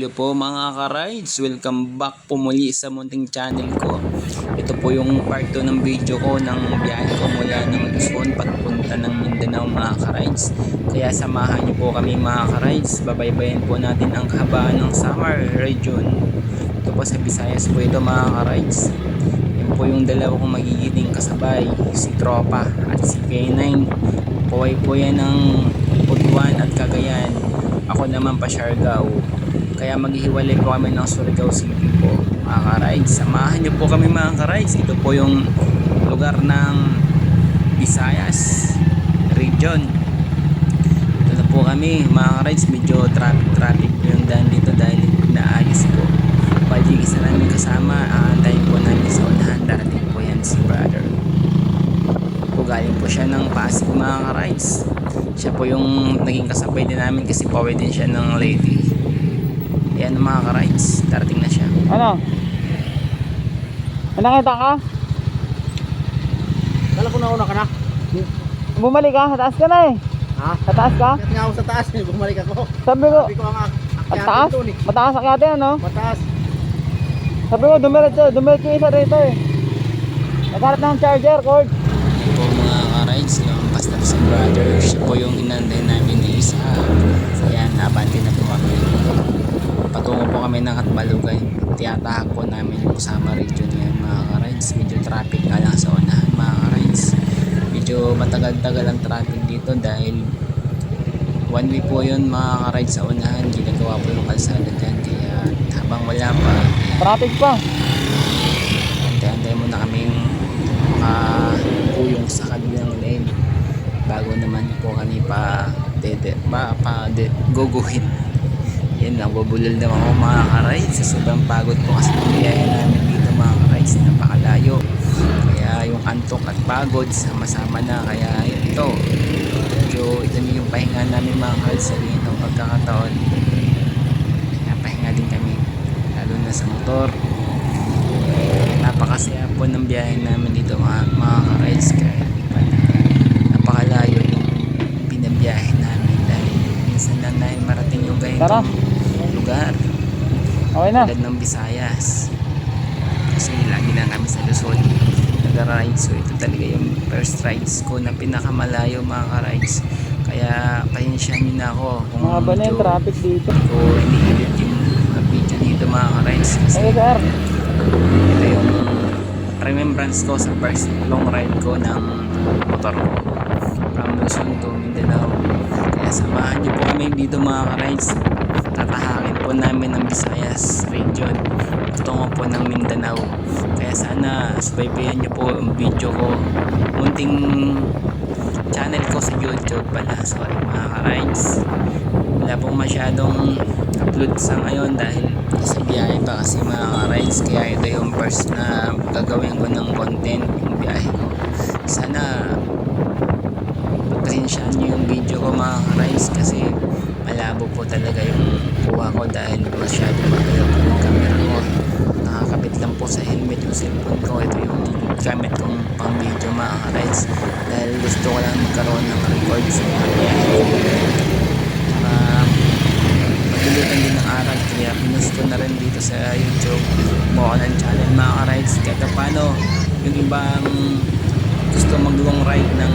Hello po mga ka-rides, welcome back po muli sa munting channel ko. Ito po yung part 2 ng video ko ng biyahe ko mula ng Luzon papunta ng Mindanao mga ka-rides. Kaya samahan niyo po kami mga ka-rides, babaybayin po natin ang kahabaan ng Samar region. Ito po sa Visayas po ito mga ka-rides. Yan po yung dalawa kong magiging kasabay, si Tropa at si K9. Puway po yan ng Butuan at Cagayan. Ako naman pa Siargao. Kaya maghihiwalay po kami ng Surigao City po mga ka-rides. Samahan niyo po kami mga ka-rides. Ito po yung lugar ng Visayas region. Ito na po kami mga ka-rides. Medyo traffic po yung daan dito dahil naayos po. Bali isa namin kasama. Aantayin po namin sa unahan. Darating po yan si brother. Galing po siya ng Pasig mga ka-rides. Siya po yung naging kasabay din namin kasi pauwi din siya ng lady. Ayan mga ka-rides, darating na siya. Ano? May nakita ka? Kala ko nauna ka na. Bumalik ka? Sa taas ka na eh. Ha? Sa taas ka? Kaya nga ako sa taas eh. Bumalik ako. Sabi ko, Sabi ko ang at taas? akyatin doon eh. Mataas akyate ano? Mataas. Sabi ko, dumiretso yung isa rito eh. Nagharap ng charger cord. Ayan po mga ka-rides, lumampas na po si brother. Siya po yung inantay namin ni isa. Ayan, abante na po kami. Patungo po kami ng Katbalugan. Tiyatahak po namin yung Samar region ngayon mga ka-rides. Medyo traffic nga lang sa unahan mga ka-rides. Medyo matagal-tagal ang traffic dito dahil one way po yun mga ka-rides sa unahan. Ginagawa po yung kalsada dyan. Kaya habang wala pa, Traffic pa. antay-antay muna kaming makapuyong sa kabilang lane bago naman po kami guguhin. Yan lang, bubulol naman ako mga ka-rides sa sobrang pagod po kasi biyahe namin dito mga ka-rides, napakalayo. Kaya yung antok at pagod sama-sama na, kaya ito na yung pahinga namin mga ka-rides sa ganitong pagkakataon. Kaya pahinga din kami lalo na sa motor. Napakasaya po ng biyahe namin dito mga ka-rides, kaya napakalayo yung binabiyahe namin dahil minsan lang namin marating yung ganitong lugar Okay na. tulad ng Visayas kasi lagi na kami sa Luzon nag-ride. So ito talaga yung first rides ko na pinakamalayo mga ka-rides, kaya pasensyahan nyo na ako kung Mga ba na yung traffic dito? ko iniedit yung video dito mga ka-rides kasi Ay sir. ito yung remembrance ko sa first long ride ko ng motor ko from Luzon to Mindanao. Kaya samahan niyo po kami dito mga ka-rides. Tatahakin po namin ang Visayas region patungo po ng Mindanao. Kaya sana subaybayan niyo po ang video ko. Munting channel ko sa YouTube pala. Sorry mga ka-rides, wala pong masyadong upload sa ngayon dahil sa biyahe pa kasi mga ka-rides. Kaya ito yung first na gagawin ko ng content yung biyahe ko. Sana pasensyahan nyo yung video ko mga ka-rides kasi malabo po talaga yung kuha ko dahil masyado makagap yung camera ko. Nakakabit lang po sa helmet yung cellphone ko. Ito yung gamit kong pang video mga ka-rides dahil gusto ko lang magkaroon ng record sa mga biyahe ko para magulutan din ng aral. Kaya pinost ko na rin dito sa YouTube mo ng channel mga ka-rides. Kahit paano yung ibang gusto mag long ride ng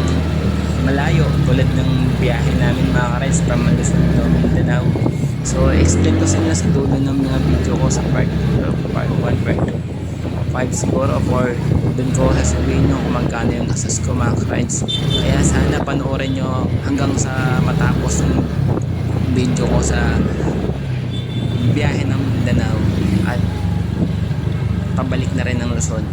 malayo tulad ng biyahe namin mga ka-rides from Luzon to Mindanao. So explain ko sa inyo sa dulo ng mga video ko sa part 1, part 2, 5 siguro, or dun ko sasabihin nyo kung magkano yung gastos ko mga ka-rides. Kaya sana panoorin nyo hanggang sa matapos yung video ko sa biyahe ng Mindanao at pabalik na rin ng Luzon.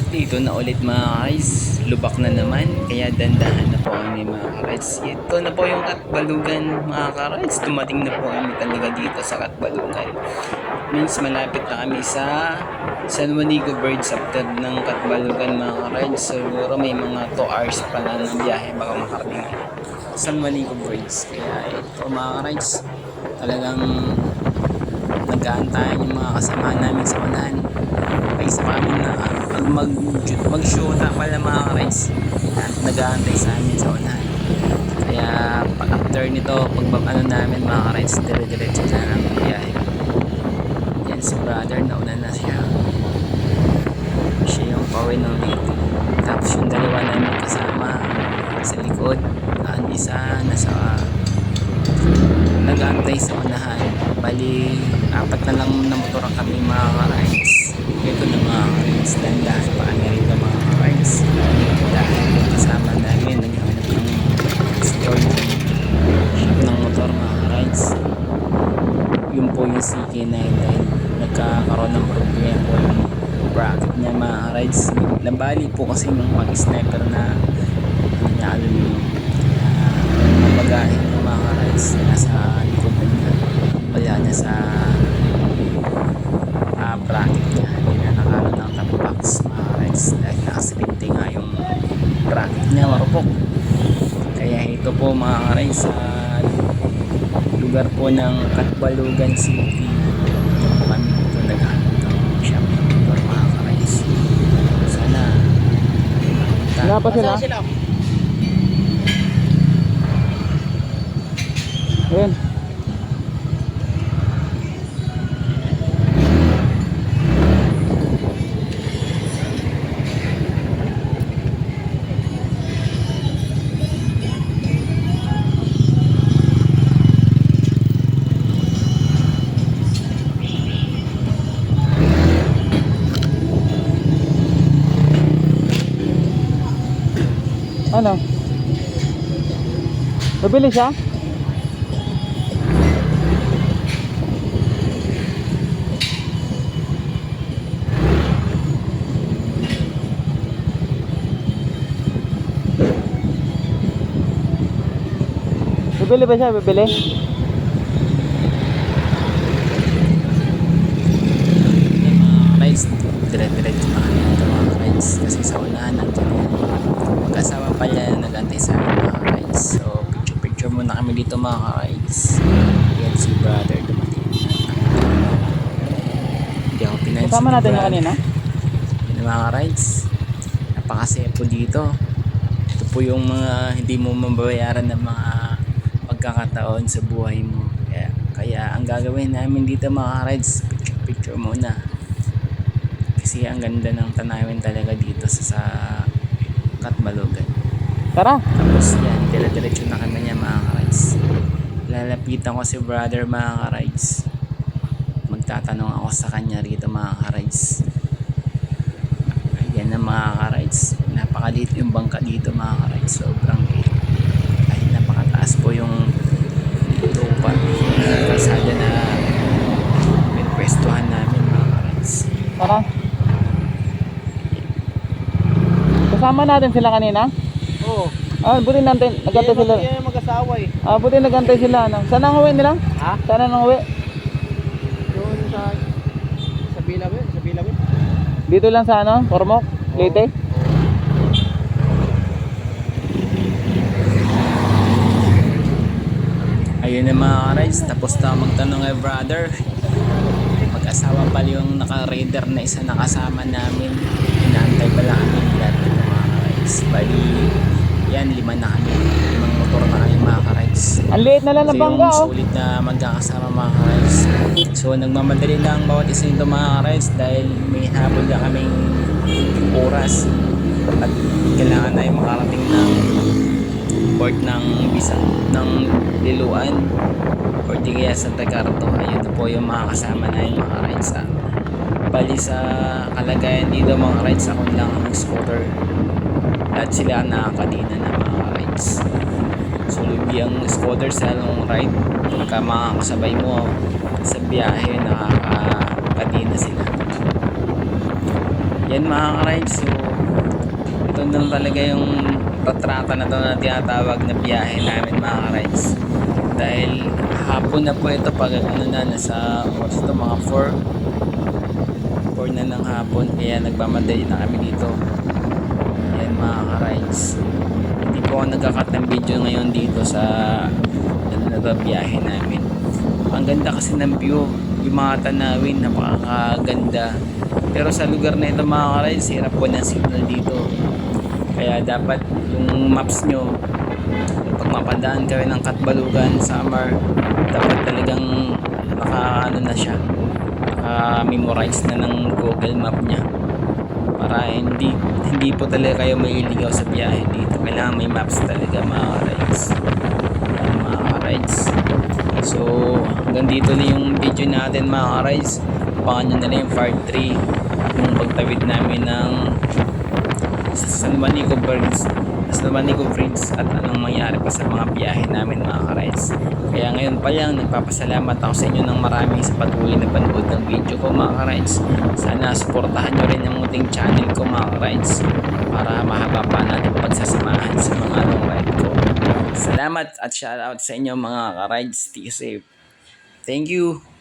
Dito na ulit mga guys, lubak na naman, kaya dandahan na po kami mga ka-rides. Ito na po yung Katbalugan mga ka-rides. Dumating na po kami talaga dito sa Katbalugan. Means malapit na kami sa San Juanico Bridge after ng Katbalugan mga ka-rides. Siguro may mga 2 hours pa na ng biyahe bago makarating San Juanico Bridge. Kaya ito mga ka-rides, talagang nag-aantayan yung mga kasama namin sa unahan. May isa pa kami na mag-shoota pala mga ka-rides, nag-aantay sa amin sa unahan. Kaya pag after nito, pag namin mga ka-rides, dire-diretso na ang biyahe. si brother nauna na siya. Siya yung pauwi ng Leyte. Tapos yung dalawa namin kasama sa likod. Ang isa nasa nag-aantay sa unahan. Bali, apat na lang na motor kami mga ka-rides. Ito na mga ka-rides. Dandahan pa kami rin mga ka-rides. Dahil yung kasama namin naghahanap ng store ng motor mga ka-rides. Yun po yung CK9 dahil nagkakaroon ng problema po yung bracket niya mga ka-rides. Nabali po kasi yung mag-sniper na niya alam yung mabagahin ng mga ka-rides nasa likod na niya. Wala na sa bracket niya. Hindi na nakaroon ng top box mga ka-rides dahil nakasilinte nga yung bracket niya marupok. Kaya ito po mga ka-rides sa lugar po ng Katbalugan City yung kami dito naghanap ng shop ng motor mga ka-rides. Sana Wala pa sila? Saan sila? Ayun. Ano? Mabili siya? Bibili ba siya? Bibili? mga rides dire-diretso na kami dito mga rides kasi sa unahan nandiyan yan mag-asawa pala na nag-antay sa amin mga rides. So picture muna kami dito mga rides. Yan si brother dumating. Hindi ako pinansin Kasama ni natin yung brother. kanina? Yan mga rides, napakasaya po dito. Ito po yung mga hindi mo mababayaran ng mga pagkakataon sa buhay mo. Kaya ang gagawin namin dito mga rides, picture muna. Kasi ang ganda ng tanawin talaga dito sa Katbalugan. Tara! Tapos yan, dire-diretso na kami niya mga rides. Lalapitan ko si brother mga rides. Magtatanong ako sa kanya rito mga rides. Ayan na mga rides. Napakaliit yung bangka dito mga rides. Sobrang liit. Kahit napakataas po yung lupa. Kalsada na pinpwestuhan namin mga rides. Tara! Kasama natin sila kanina? Oo. Ah, buti natin. Nagantay sila. Hindi mag-asawa eh. Ah, buti nagantay sila. Ano? Saan ang uwi nila? Ha? Saan ang uwi? Doon sa Bilawin. Sa Bilawin. Dito lang sa ano? Kormok? Leyte? Ayun na mga rides. Tapos na magtanong kay brother. Mag-asawa pala yung naka-raider na isa nakasama namin. Inaantay pala kami lahat ng mga rides. Bali, yan, 5 na kami. 5 motor na kami mga ka-rides. Ang liit na lang na So bangga, yung oh. sulit na magkakasama mga ka-rides. So nagmamadali lang bawat isa nito mga ka-rides dahil may habol na kaming oras. At kailangan na yung makarating ng port ng ng Liloan or di kaya Santa Carto. Ayun na po yung mga kasama na yung mga rides. Bali sa kalagayan dito mga rides, ako lang ang scooter. Lahat sila nakakadina na mga rides. So yung scooter sa long ride, pagka mga kasabay mo sa biyahe, nakakadina sila. Yan mga rides. So ito lang talaga yung patrata na to na tinatawag na biyahe namin mga rides. Dahil hapon na po ito pag ano na nasa oras ito mga 4 na ng hapon, kaya nagmamadali na kami dito. Yan mga rides. Hindi po ako nagkakat ng video ngayon dito sa ano na to, biyahe namin. Ang ganda kasi ng view, yung mga tanawin napakaganda. Pero sa lugar na ito mga rides, hirap po ng signal dito. Kaya dapat yung maps nyo, pag mapadaan kayo ng Katbalugan, summer, dapat talagang naka ano na siya, naka naka-memorize na ng Google Map niya para hindi po talaga kayo maililigaw sa biyahe dito. Kailangan may maps talaga mga rides. Ayan, mga rides. So hanggang dito na yung video natin mga rides. Abangan nyo na lang yung part 3 yung pagtawid namin ng San Juanico Bridge at anong mangyari pa sa mga biyahe namin mga rides. Kaya ngayon pa lang nagpapasalamat ako sa inyo ng marami sa patuloy na panood ng video ko mga rides. Sana suportahan nyo rin ang muting channel ko mga rides para mahaba pa natin pagsasamahan sa mga long ride ko. Salamat at shout out sa inyo mga rides. Stay safe. Thank you.